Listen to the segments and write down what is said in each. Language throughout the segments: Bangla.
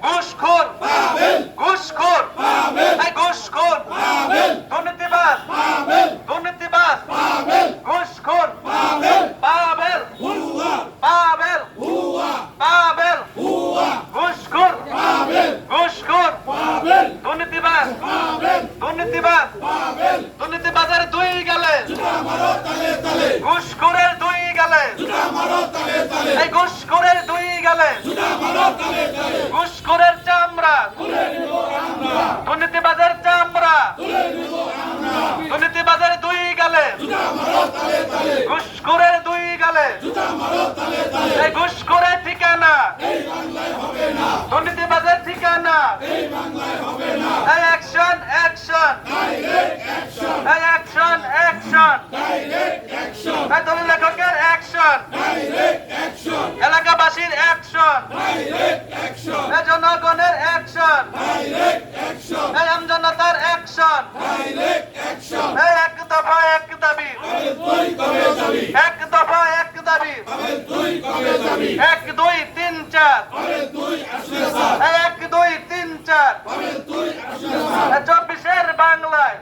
ঘুষখোর ঘুষখোর ঘুষখোর দুর্নীতিবাজ দুর্নীতিবাজ ঘুষখোর পাবেল পাবেল পাবেল ঘুষখোর ঘুষখোর দুর্নীতিবাজ দুর্নীতিবাজ দুর্নীতিবাজের দুই গেলে ঘুষখোরের দুই গেলে এই ঘুষখোরের দুই গেলে ঘুষখোরের চামড়া দুর্নীতিবাজের চামড়া দুর্নীতিবাজের দুই গেলে ঘুষখোরের দুই গেলে এই ঘুষখোরের ঠিকানা দুর্নীতিবাজের ঠিকানা এই অ্যাকশন অ্যাকশন এই অ্যাকশন অ্যাকশন এই দলীয় লেখকের অ্যাকশন এলাকাবাসীর অ্যাকশন এই জনগণের অ্যাকশন এই আমজনতার অ্যাকশন এই এক দফা এক দাবি এক দফা এক দাবি 1 2 3 4 1 2 3 4 24-এর বাংলায়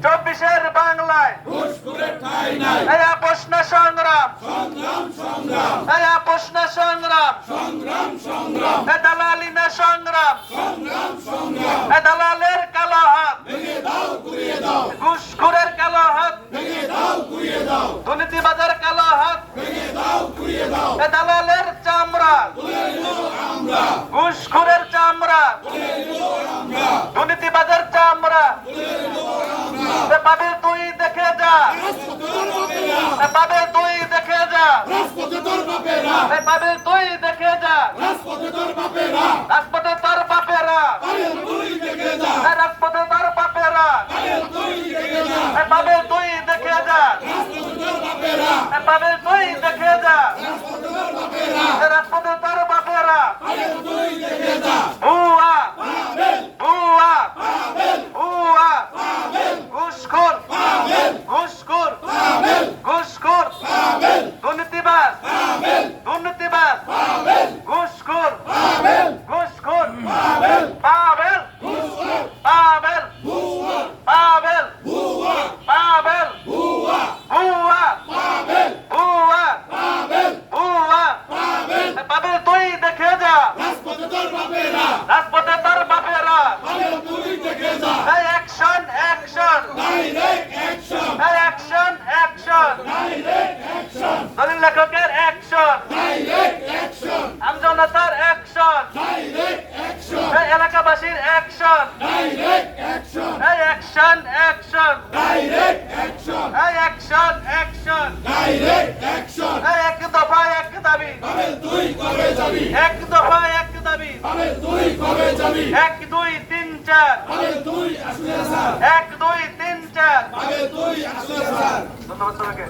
24-এর বাংলায় এই আপোষ না সংগ্রাম এই আপোষ না সংগ্রাম এই দালালি না সংগ্রাম এই দালালের কালো হাত ঘুষখোরের কালো হাত দুর্নীতিবাজের কালো হাত এই দালালের চামড়া ঘুষখোরের চামড়া দুর্নীতিবাজের চামড়া পাবে তুই দেখে যা পাবে তুই দেখে যা পাবে তুই দেখে যা রাজপথে তোর বাপেরা রাজপথে তোর বাপেরা পাবে তুই দেখে যা পাবে তুই দেখে যা রাজপথে তোর বাপেরা ভুয়া ভুয়া ভুয়া ঘুষখোর ঘুষখোর ঘুষখোর দুর্নীতিবাজ দুর্নীতিবাজ ঘুষখোর ঘুষখোর পাবেল পাবেল পাবেল পাবেল ভুয়া ভুয়া ভুয়া পাবেল তুই দেখে যা রাজপথে তোর বাপেরা এই অ্যাকশন অ্যাকশন এই অ্যাকশন অ্যাকশন দলীয় লেখকের অ্যাকশন আমজনতার অ্যাকশন এই এলাকাবাসীর অ্যাকশন এই অ্যাকশন অ্যাকশন এই অ্যাকশন অ্যাকশন এই এক দফা এক দাবি এক দফা এক দাবি 1 2 3 4 1 2 3 4 ধন্যবাদ সবাইকে।